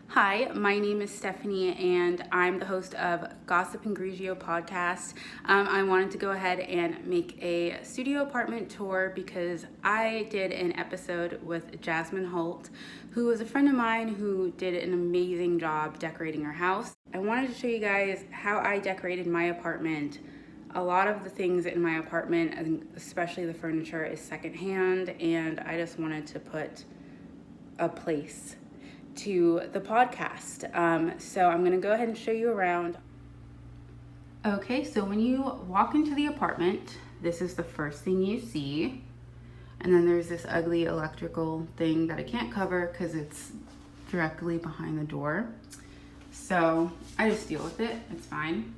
Hi, my name is Stephanie, and I'm the host of Gossip and Grigio podcast. I wanted to go ahead and make a studio apartment tour because I did an episode with Jasmine Holt, who is a friend of mine who did an amazing job decorating her house. I wanted to show you guys how I decorated my apartment. A lot of the things in my apartment, and especially the furniture, is secondhand, and I just wanted to put a place to the podcast. So I'm gonna go ahead and show you around. Okay, so when you walk into the apartment, this is the first thing you see. And then there's this ugly electrical thing that I can't cover because it's directly behind the door. So I just deal with it, it's fine.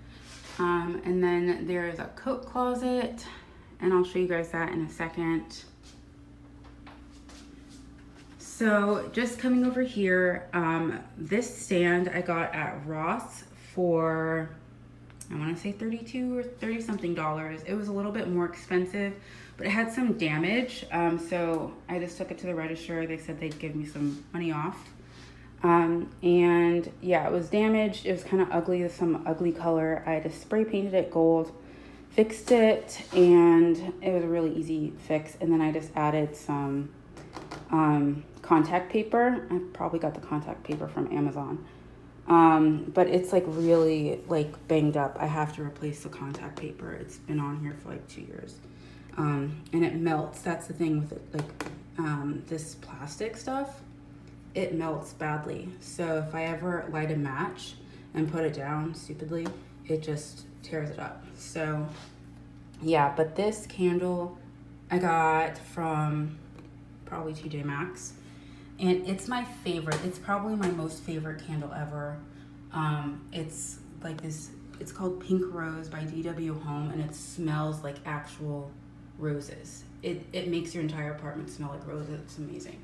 And then there's a coat closet, and I'll show you guys that in a second. So just coming over here, this stand I got at Ross for, I want to say $32 or $30 something. It was a little bit more expensive, but it had some damage. So I just took it to the register. They said they'd give me some money off. And yeah, it was damaged. It was kind of ugly, some ugly color. I just spray painted it gold, fixed it, and it was a really easy fix. And then I just added some contact paper. I probably got the contact paper from Amazon. But it's like really like banged up. I have to replace the contact paper. It's been on here for like 2 years. And it melts. That's the thing with it. Like this plastic stuff, it melts badly. So if I ever light a match and put it down stupidly, it just tears it up. So yeah, but this candle I got from probably TJ Maxx, and it's my favorite. It's probably my most favorite candle ever. It's like this, it's called Pink Rose by DW Home, and it smells like actual roses. It makes your entire apartment smell like roses. It's amazing.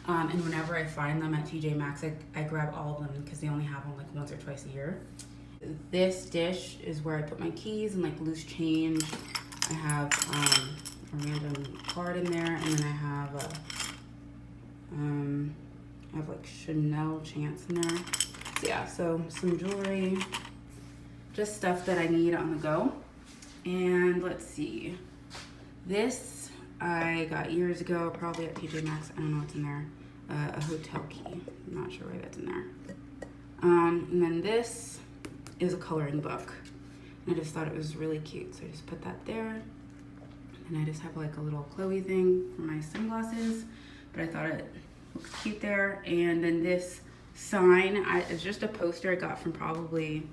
And whenever I find them at TJ Maxx, I grab all of them because they only have them like once or twice a year. This dish is where I put my keys and like loose change. I have a random card in there, and then I have like Chanel Chance in there. So yeah, so some jewelry, just stuff that I need on the go. And let's see, this I got years ago, probably at TJ Maxx. I don't know what's in there. A hotel key. I'm not sure why that's in there. And then this is a coloring book. I just thought it was really cute, so I just put that there. And I just have like a little Chloe thing for my sunglasses, but I thought it looked cute there. And then this sign, it's just a poster I got from probably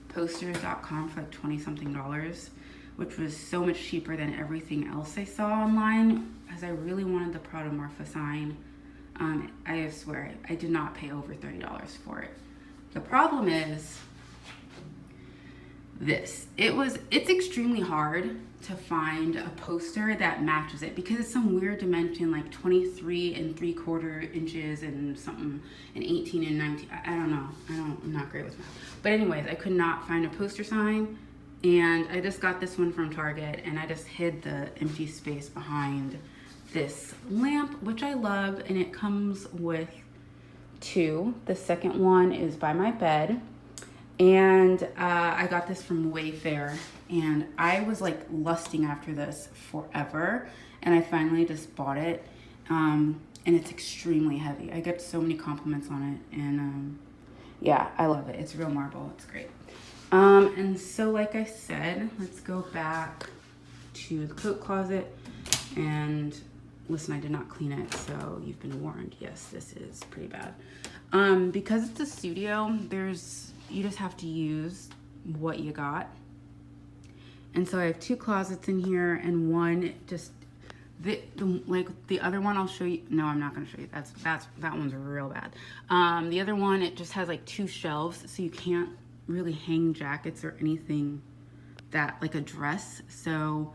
posters.com for like 20 something, which was so much cheaper than everything else I saw online, as I really wanted the Prada Morpha sign. I swear, I did not pay over $30 for it. The problem is this. It's extremely hard to find a poster that matches it because it's some weird dimension, like 23 3/4 inches and something, and 18 and 19. I don't know. I'm not great with math. But anyways, I could not find a poster sign, and I just got this one from Target, and I just hid the empty space behind this lamp, which I love, and it comes with two. The second one is by my bed, and I got this from Wayfair, and I was like lusting after this forever, and I finally just bought it. And it's extremely heavy. I get so many compliments on it, and yeah, I love it. It's real marble. It's great. And so like I said, let's go back to the coat closet. And listen, I did not clean it, so you've been warned. Yes, this is pretty bad. Because it's a studio, you just have to use what you got. And so I have two closets in here, and one just like the other one I'll show you. No, I'm not going to show you. That one's real bad. The other one, it just has like two shelves, so you can't really hang jackets or anything that like a dress. So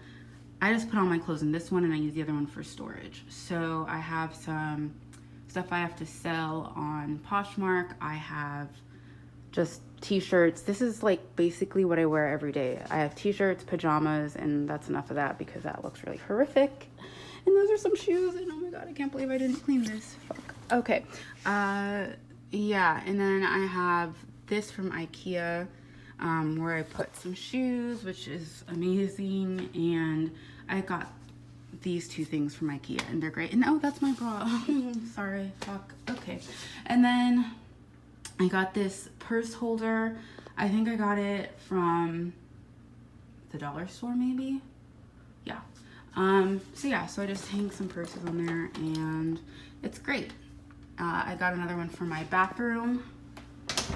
I just put all my clothes in this one, and I use the other one for storage. So I have some stuff I have to sell on Poshmark. I have just t-shirts. This is like basically what I wear every day. I have t-shirts, pajamas, and that's enough of that because that looks really horrific. And those are some shoes, and oh my god, I can't believe I didn't clean this. Fuck. Okay. yeah, and then I have this from IKEA, where I put some shoes, which is amazing, and I got these two things from IKEA, and they're great. And oh, that's my bra. Sorry, fuck. Okay, and then I got this purse holder. I think I got it from the dollar store, maybe. Yeah. So yeah, so I just hang some purses on there, and it's great. I got another one for my bathroom.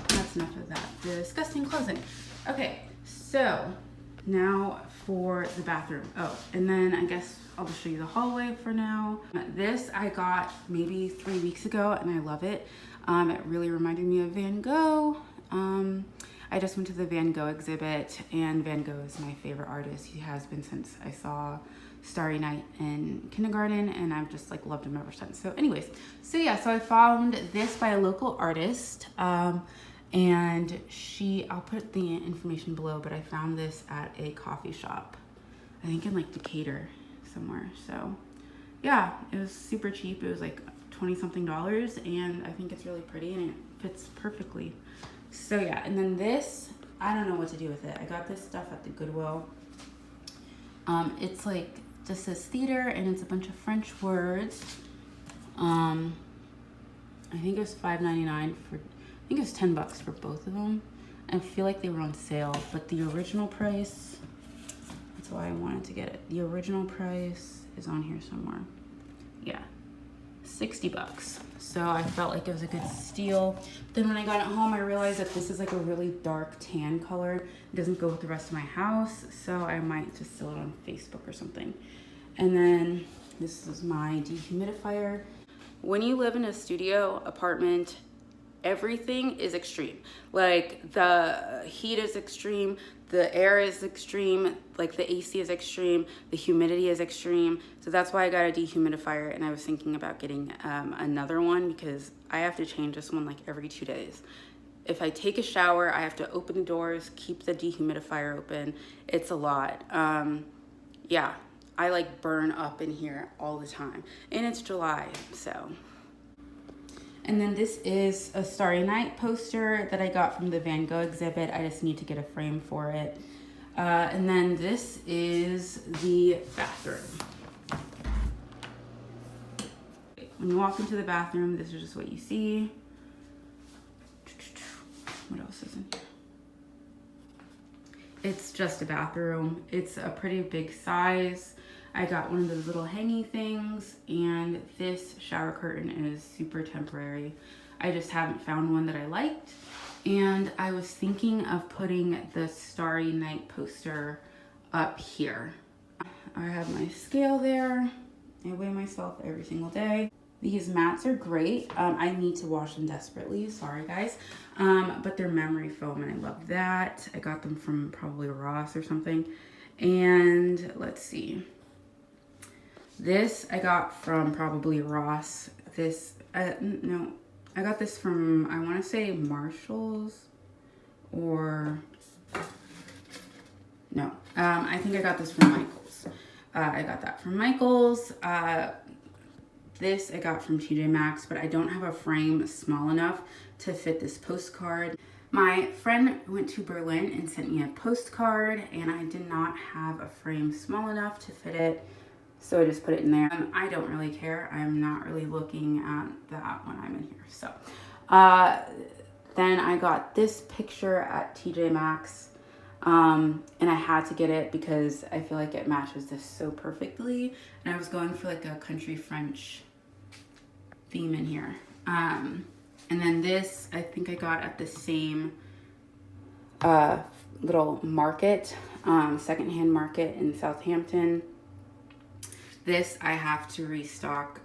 That's enough of that disgusting clothing. Okay, so now for the bathroom. Oh, and then I guess I'll just show you the hallway for now. This I got maybe 3 weeks ago, and I love it. It really reminded me of Van Gogh. I just went to the Van Gogh exhibit, and Van Gogh is my favorite artist. He has been since I saw Starry Night in kindergarten, and I've just like loved him ever since. So anyways, so yeah, so I found this by a local artist, and I'll put the information below, but I found this at a coffee shop, I think in like Decatur somewhere. So yeah, it was super cheap. It was like 20 something dollars, and I think it's really pretty and it fits perfectly. So yeah, and then this, I don't know what to do with it. I got this stuff at the Goodwill. It's like, just says theater, and it's a bunch of French words. I think it was $5.99 for, I think it was $10 for both of them. I feel like they were on sale, but the original price, that's why I wanted to get it. The original price is on here somewhere. Yeah, $60. So I felt like it was a good steal. Then when I got it home, I realized that this is like a really dark tan color. It doesn't go with the rest of my house, so I might just sell it on Facebook or something. And then this is my dehumidifier. When you live in a studio apartment, everything is extreme. Like the heat is extreme, the air is extreme, like the AC is extreme, the humidity is extreme. So that's why I got a dehumidifier, and I was thinking about getting another one because I have to change this one like every 2 days. If I take a shower, I have to open the doors, keep the dehumidifier open. It's a lot. Yeah, I like burn up in here all the time, and it's July, so. And then this is a Starry Night poster that I got from the Van Gogh exhibit. I just need to get a frame for it. And then this is the bathroom. When you walk into the bathroom, this is just what you see. What else is in here? It's just a bathroom. It's a pretty big size. I got one of those little hanging things, and this shower curtain is super temporary. I just haven't found one that I liked, and I was thinking of putting the Starry Night poster up here. I have my scale there. I weigh myself every single day. These mats are great. I need to wash them desperately, sorry guys. But they're memory foam, and I love that. I got them from probably Ross or something. And let's see. This I got from probably Ross. This, no, I got this from, I want to say Marshall's, or, no, I think I got this from Michael's. I got that from Michael's. This I got from TJ Maxx, but I don't have a frame small enough to fit this postcard. My friend went to Berlin and sent me a postcard, and I did not have a frame small enough to fit it. So I just put it in there. I don't really care. I'm not really looking at that when I'm in here. So then I got this picture at TJ Maxx, and I had to get it because I feel like it matches this so perfectly. And I was going for like a country French theme in here. And then this, I think I got at the same little market, secondhand market in Southampton. This I have to restock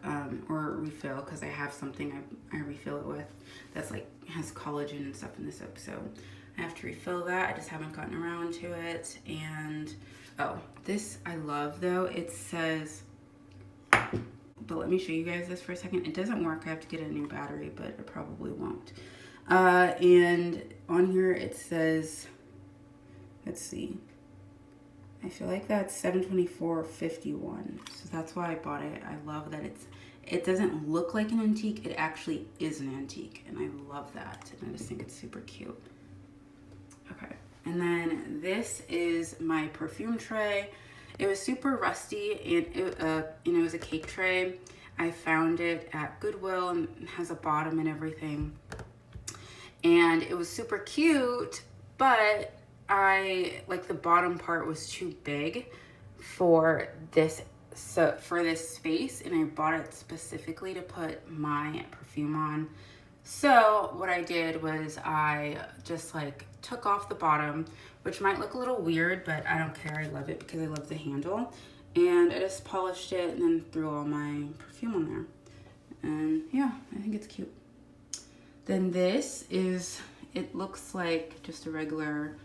or refill because I have something I refill it with that's like has collagen and stuff in this up. So I have to refill that. I just haven't gotten around to it. And oh, this I love though. It says, but let me show you guys this for a second. It doesn't work. I have to get a new battery, but it probably won't. And on here it says, let's see. I feel like that's $724.51, so that's why I bought it. I love that it's it doesn't look like an antique, it actually is an antique, and I love that, and I just think it's super cute. Okay, and then this is my perfume tray. It was super rusty, and it was a cake tray. I found it at Goodwill, and it has a bottom and everything. And it was super cute, but the bottom part was too big for this space, and I bought it specifically to put my perfume on. So what I did was I just like took off the bottom, which might look a little weird, but I don't care. I love it because I love the handle. And I just polished it and then threw all my perfume on there. And yeah, I think it's cute. Then this is, it looks like just a regular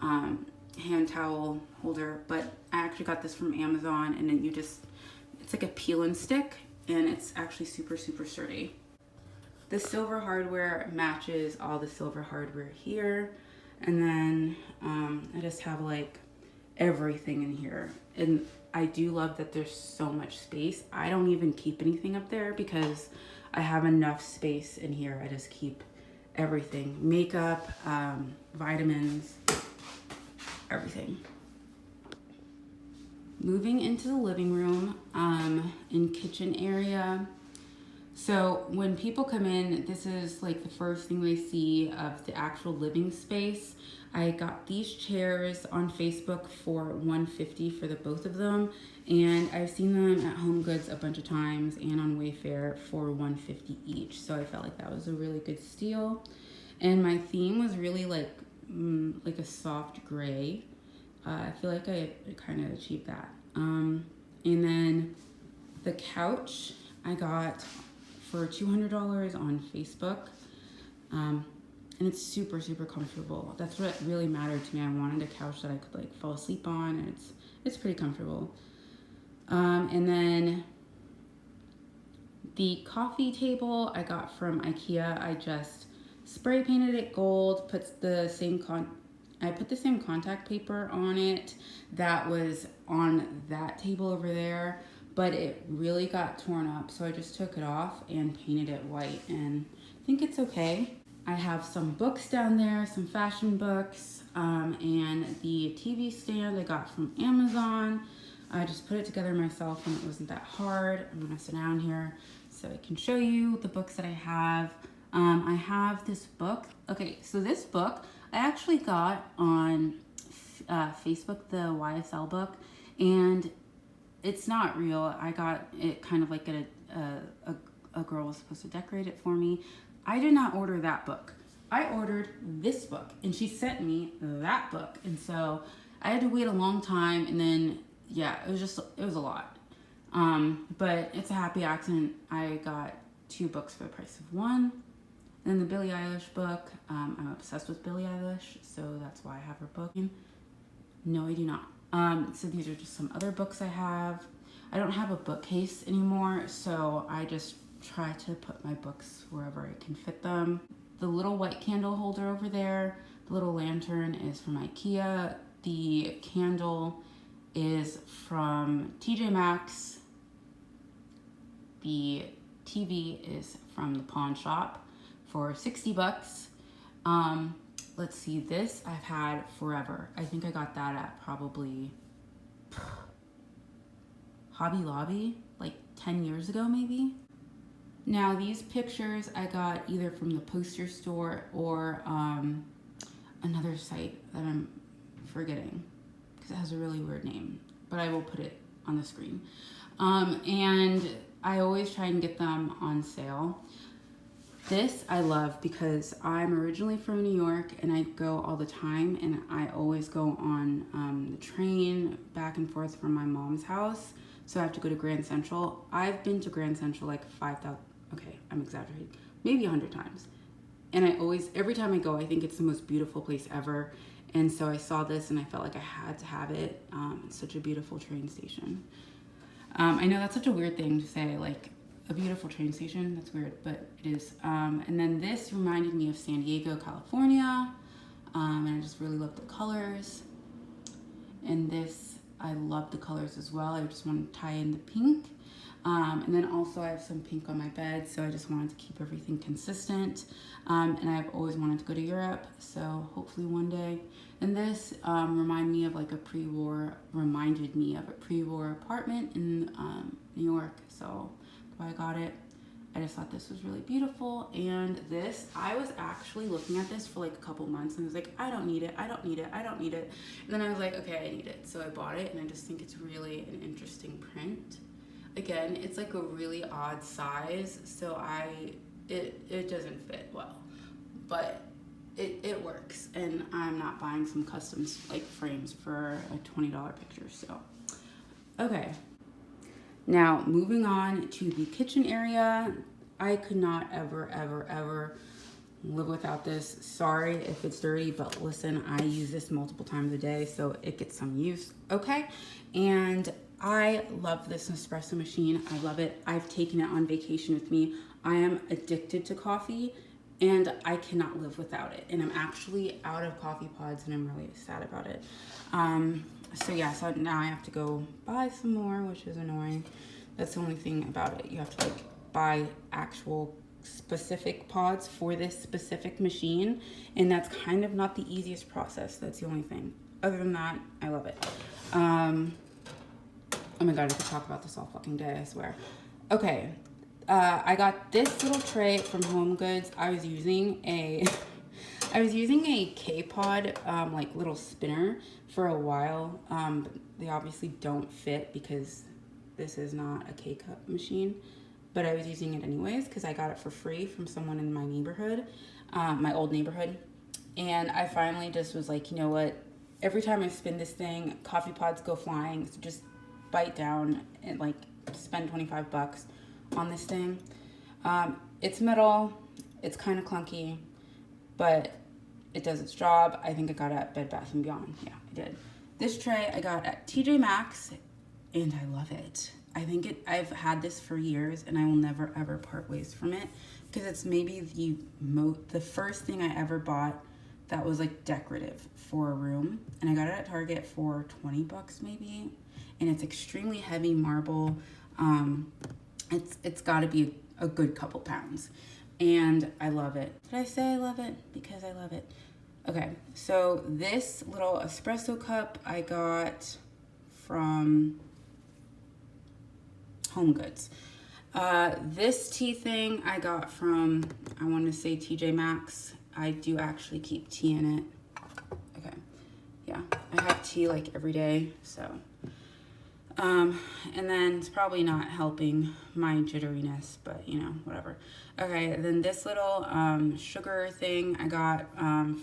hand towel holder, but I actually got this from Amazon, and then it's like a peel and stick, and it's actually super, super sturdy. The silver hardware matches all the silver hardware here, and then I just have like everything in here. And I do love that there's so much space. I don't even keep anything up there because I have enough space in here. I just keep everything, makeup, vitamins, everything. Moving into the living room, in kitchen area. So when people come in, this is like the first thing they see of the actual living space. I got these chairs on Facebook for $150 for the both of them, and I've seen them at Home Goods a bunch of times and on Wayfair for $150 each. So I felt like that was a really good steal. And my theme was really like a soft gray. I feel like I kind of achieved that. And then the couch I got for $200 on Facebook. And it's super, super comfortable. That's what really mattered to me. I wanted a couch that I could like fall asleep on, and it's pretty comfortable. And then the coffee table I got from IKEA. I just spray painted it gold, I put the same contact paper on it that was on that table over there, but it really got torn up, so I just took it off and painted it white, and I think it's okay. I have some books down there, some fashion books, and the TV stand I got from Amazon. I just put it together myself, and it wasn't that hard. I'm gonna sit down here so I can show you the books that I have. I have this book. Okay, so this book I actually got on Facebook, the YSL book, and it's not real. I got it kind of like a girl was supposed to decorate it for me. I did not order that book. I ordered this book, and she sent me that book, and so I had to wait a long time, and then yeah, it was a lot. But it's a happy accident. I got 2 books for the price of 1. Then the Billie Eilish book. I'm obsessed with Billie Eilish, so that's why I have her book. No, I do not. So these are just some other books I have. I don't have a bookcase anymore, so I just try to put my books wherever I can fit them. The little white candle holder over there, the little lantern is from IKEA. The candle is from TJ Maxx. The TV is from the pawn shop for $60. Let's see, this I've had forever. I think I got that at probably Hobby Lobby, like 10 years ago maybe. Now these pictures I got either from the poster store or another site that I'm forgetting because it has a really weird name, but I will put it on the screen. And I always try and get them on sale. This I love because I'm originally from New York and I go all the time, and I always go on the train back and forth from my mom's house. So I have to go to Grand Central. I've been to Grand Central like 5,000, okay, I'm exaggerating, maybe 100 times. And I always, every time I go, I think it's the most beautiful place ever. And so I saw this and I felt like I had to have it. It's such a beautiful train station. I know that's such a weird thing to say, like a beautiful train station. That's weird, but it is. And then this reminded me of San Diego, California. And I just really love the colors. And this, I love the colors as well. I just want to tie in the pink. And then also I have some pink on my bed, so I just wanted to keep everything consistent. And I've always wanted to go to Europe, so hopefully one day. And this reminded me of a pre-war apartment in New York, so that's why I got it. I just thought this was really beautiful. And this, I was actually looking at this for a couple months and I was like, I don't need it, I don't need it, I don't need it. And then I was like, okay, I need it. So I bought it, and I just think it's really an interesting print. Again, it's a really odd size, so it doesn't fit well, but it works. And I'm not buying some custom frames for a $20 picture, so. Okay. Now, moving on to the kitchen area. I could not ever live without this. Sorry if it's dirty, but listen, I use this multiple times a day, so it gets some use, okay? And I love this espresso machine. I love it. I've taken it on vacation with me. I am addicted to coffee, and I cannot live without it. And I'm actually out of coffee pods, and I'm really sad about it. So yeah, so now I have to go buy some more, which is annoying. That's the only thing about it. You have to buy actual specific pods for this specific machine, and that's kind of not the easiest process. That's the only thing. Other than that, I love it. Oh my god, I could talk about this all fucking day, I swear. Okay, I got this little tray from HomeGoods. I was using a K-Pod, little spinner for a while. But they obviously don't fit because this is not a K-Cup machine. But I was using it anyways because I got it for free from someone in my neighborhood, my old neighborhood. And I finally just was like, you know what? Every time I spin this thing, coffee pods go flying. So just bite down and spend $25 on this thing. It's metal. It's kind of clunky, but it does its job. I think I got it at Bed Bath & Beyond. Yeah, I did. This tray I got at TJ Maxx, and I love it. I've had this for years, and I will never ever part ways from it because it's maybe the first thing I ever bought that was decorative for a room, and I got it at Target for $20 maybe, and it's extremely heavy marble. It's got to be a good couple pounds, and I love it. Did I say I love it? Because I love it. Okay, so this little espresso cup I got from HomeGoods. This tea thing I got from, I want to say TJ Maxx. I do actually keep tea in it. Okay, yeah, I have tea every day, so. And then it's probably not helping my jitteriness, but whatever. Okay, then this little sugar thing I got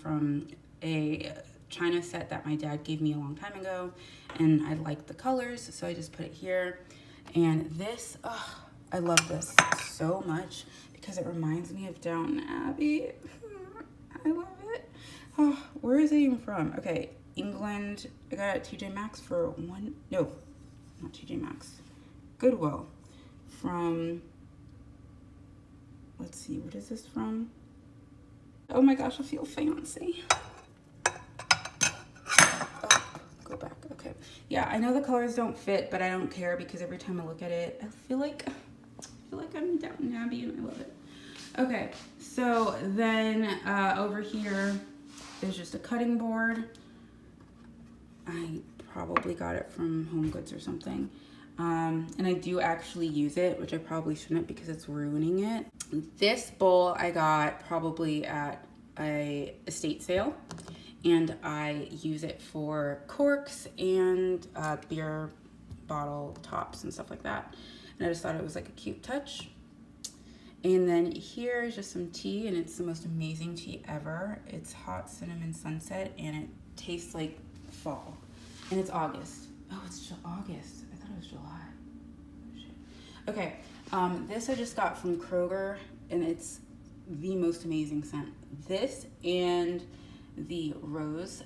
from a China set that my dad gave me a long time ago, and I like the colors, so I just put it here. And this, I love this so much because it reminds me of Downton Abbey. I love it. Oh, where is it even from? Okay, England. I got it at TJ Maxx for not TJ Maxx, Goodwill, from, let's see, what is this from? Oh my gosh, I feel fancy. Oh, go back, okay. Yeah, I know the colors don't fit, but I don't care because every time I look at it, I feel like I'm in Downton Abbey, and I love it. Okay, so then over here is just a cutting board. I probably got it from HomeGoods or something. And I do actually use it, which I probably shouldn't because it's ruining it. This bowl I got probably at a estate sale, and I use it for corks and beer bottle tops and stuff like that. And I just thought it was a cute touch. And then here is just some tea, and it's the most amazing tea ever. It's hot cinnamon sunset, and it tastes like fall. And it's August. Oh, it's August. I thought it was July. Oh, shit. Okay, this I just got from Kroger, and it's the most amazing scent. This and the rose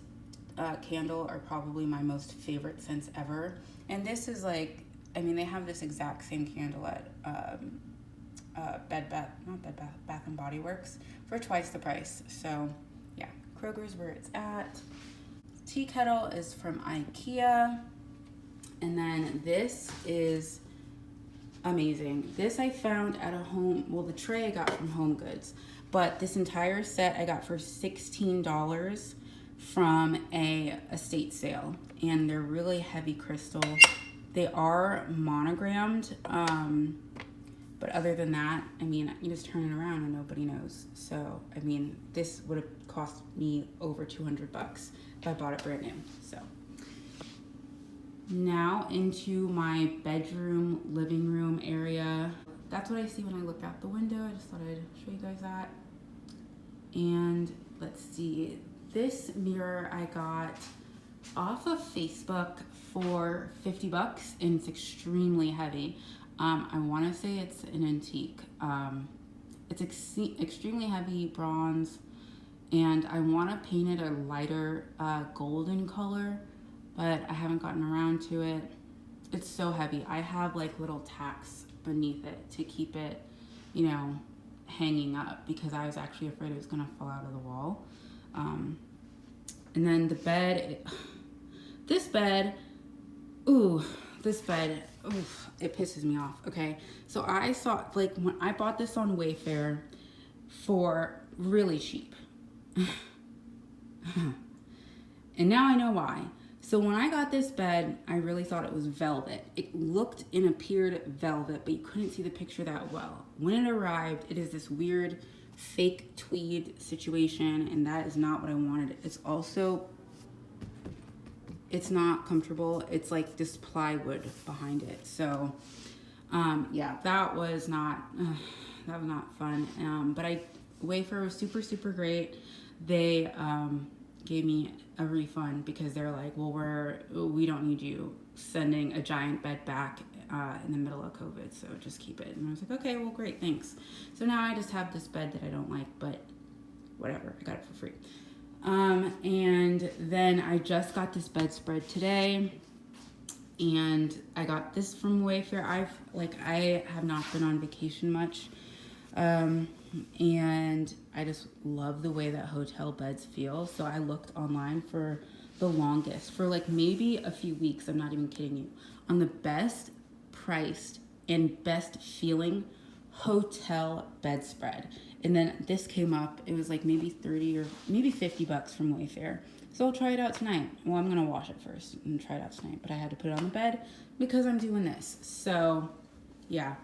candle are probably my most favorite scents ever. And this is they have this exact same candle at Bath and Body Works for twice the price. So yeah, Kroger's where it's at. Tea kettle is from IKEA, and then this is amazing. This I found at a home, well, the tray I got from Home Goods, but this entire set I got for $16 from a estate sale, and they're really heavy crystal. They are monogrammed, but other than that, I mean, you just turn it around and nobody knows. So, I mean, this would have cost me over 200 bucks if I bought it brand new. So, now into my bedroom, living room area. That's what I see when I look out the window. I just thought I'd show you guys that. And let's see, this mirror I got off of Facebook for 50 bucks, and it's extremely heavy. I want to say it's an antique. It's extremely heavy bronze, and I want to paint it a lighter golden color, but I haven't gotten around to it. It's so heavy. I have like little tacks beneath it to keep it, you know, hanging up, because I was actually afraid it was gonna fall out of the wall. And then the bed, this bed, it pisses me off. Okay, so I saw, like, when I bought this on Wayfair for really cheap. And now I know why. So when I got this bed, I really thought it was velvet. It looked and appeared velvet, but you couldn't see the picture that well. When it arrived, it is this weird fake tweed situation, and that is not what I wanted. It's also, it's not comfortable. It's like this plywood behind it. So yeah, that was not fun. But Wayfair was super, super great. They gave me a refund because they're like, well, we don't need you sending a giant bed back in the middle of COVID, so just keep it. And I was like, okay, well, great, thanks. So now I just have this bed that I don't like, but whatever, I got it for free. And then I just got this bedspread today, and I got this from Wayfair. I have not been on vacation much, and I just love the way that hotel beds feel. So I looked online for the longest, for like maybe a few weeks, I'm not even kidding you, on the best priced and best feeling hotel bedspread. And then this came up, it was like maybe 30 or maybe 50 bucks from Wayfair. So I'll try it out tonight. Well, I'm gonna wash it first and try it out tonight, but I had to put it on the bed because I'm doing this. So yeah,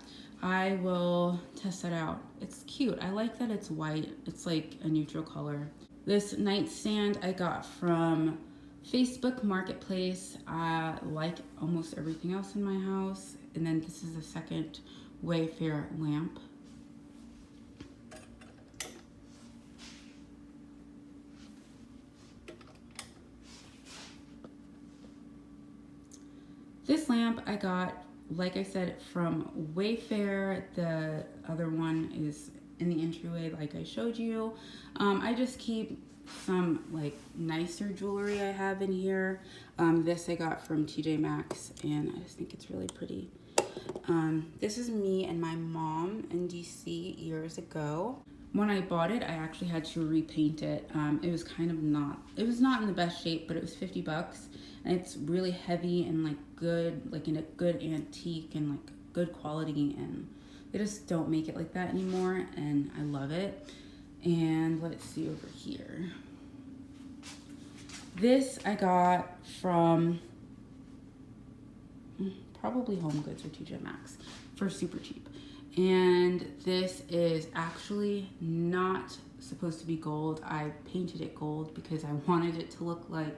I will test that out. It's cute. I like that it's white. It's like a neutral color. This nightstand I got from Facebook Marketplace. I like almost everything else in my house. And then this is the second Wayfair lamp. This lamp I got, like I said, from Wayfair. The other one is in the entryway, like I showed you. I just keep some like nicer jewelry I have in here. This I got from TJ Maxx, and I just think it's really pretty. This is me and my mom in DC years ago. When I bought it, I actually had to repaint it. It was not in the best shape, but it was 50 bucks. And it's really heavy and like good, like in a good antique and like good quality. And they just don't make it like that anymore. And I love it. And let's see over here. This I got from probably Home Goods or TJ Maxx for super cheap. And this is actually not supposed to be gold. I painted it gold because I wanted it to look like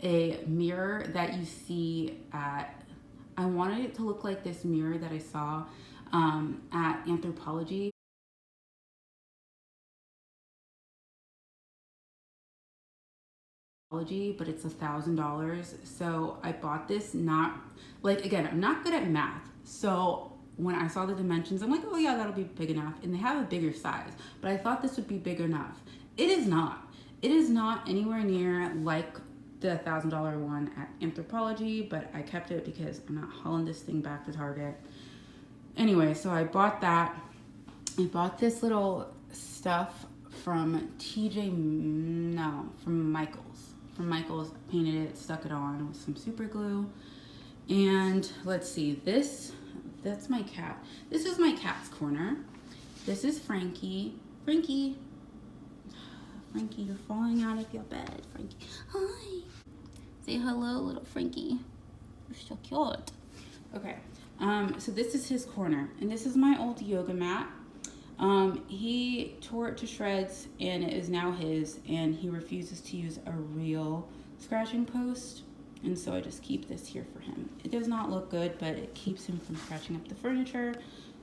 a mirror that you see I wanted it to look like this mirror that I saw at Anthropologie. But it's $1,000. So I bought this, not like, again, I'm not good at math. So when I saw the dimensions, I'm like, oh yeah, that'll be big enough. And they have a bigger size, but I thought this would be big enough. It is not. It is not anywhere near like the $1,000 one at Anthropologie, but I kept it because I'm not hauling this thing back to Target. Anyway, so I bought that. I bought this little stuff from Michael's. From Michael's, painted it, stuck it on with some super glue. And let's see, this That's my cat. This is my cat's corner. This is Frankie. Frankie, you're falling out of your bed. Frankie, hi. Say hello, little Frankie. You're so cute. Okay, so this is his corner, and this is my old yoga mat. He tore it to shreds, and it is now his, and he refuses to use a real scratching post, and so I just keep this here for him. It does not look good, but it keeps him from scratching up the furniture.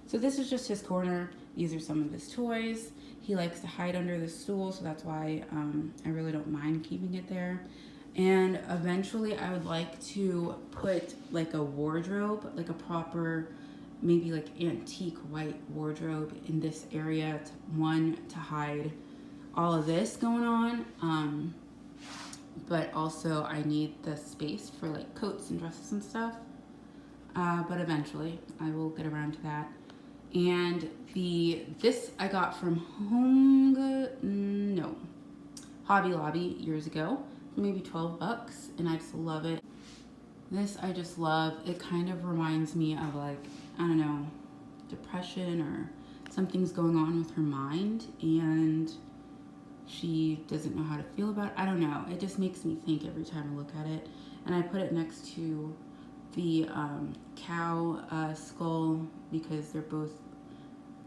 So this is just his corner. These are some of his toys. He likes to hide under the stool, so that's why I really don't mind keeping it there. And eventually I would like to put like a wardrobe, like a proper, maybe like antique white wardrobe in this area, to hide all of this going on. But also I need the space for like coats and dresses and stuff. But eventually I will get around to that. And this I got from Hobby Lobby years ago, maybe $12, and I just love it. This I just love. It kind of reminds me of, like, I don't know, depression or something's going on with her mind and she doesn't know how to feel about it. I don't know. It just makes me think every time I look at it. And I put it next to the cow skull because they're both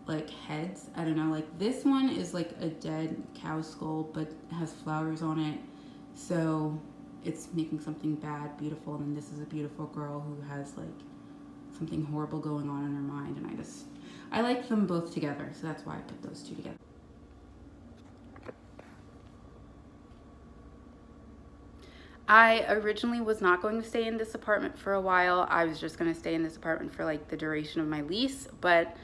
like heads. I don't know, like this one is like a dead cow skull but has flowers on it, so it's making something bad beautiful, and then this is a beautiful girl who has like something horrible going on in her mind, and I like them both together, so that's why I put those two together. I originally was not going to stay in this apartment for a while. I was just going to stay in this apartment for like the duration of my lease, but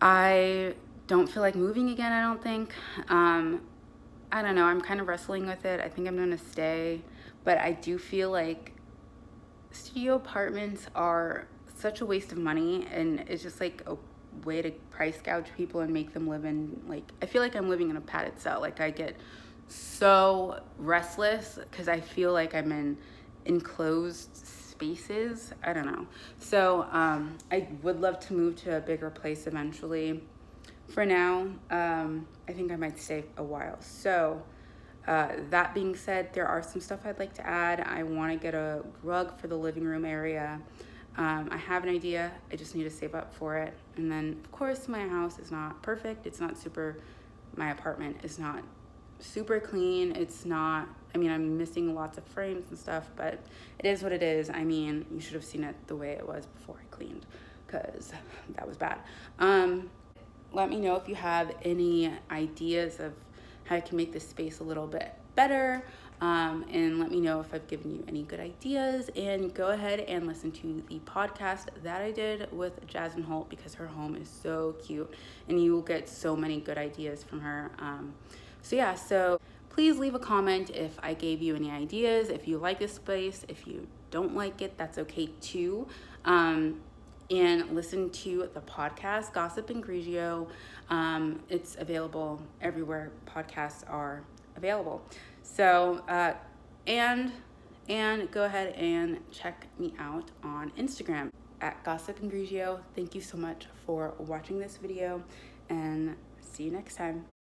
I don't feel like moving again, I don't think. I don't know, I'm kind of wrestling with it. I think I'm going to stay, but I do feel like studio apartments are such a waste of money, and it's just like a way to price gouge people and make them live in, like, I feel like I'm living in a padded cell. Like, I get so restless because I feel like I'm in enclosed spaces. I don't know. So I would love to move to a bigger place eventually. For now, I think I might stay a while. So that being said, there are some stuff I'd like to add. I want to get a rug for the living room area. I have an idea. I just need to save up for it. And then, of course, my house is not perfect. It's not my apartment is not super clean. It's not, I mean, I'm missing lots of frames and stuff, but it is what it is. I mean, you should have seen it the way it was before I cleaned, because that was bad. Let me know if you have any ideas of how I can make this space a little bit better, and let me know if I've given you any good ideas, and go ahead and listen to the podcast that I did with Jasmine Holt, because her home is so cute and you will get so many good ideas from her. So yeah, so please leave a comment if I gave you any ideas. If you like this place, if you don't like it, that's okay too. And listen to the podcast, Gossip and Grigio. It's available everywhere podcasts are available. So, and go ahead and check me out on Instagram at Gossip and Grigio. Thank you so much for watching this video, and see you next time.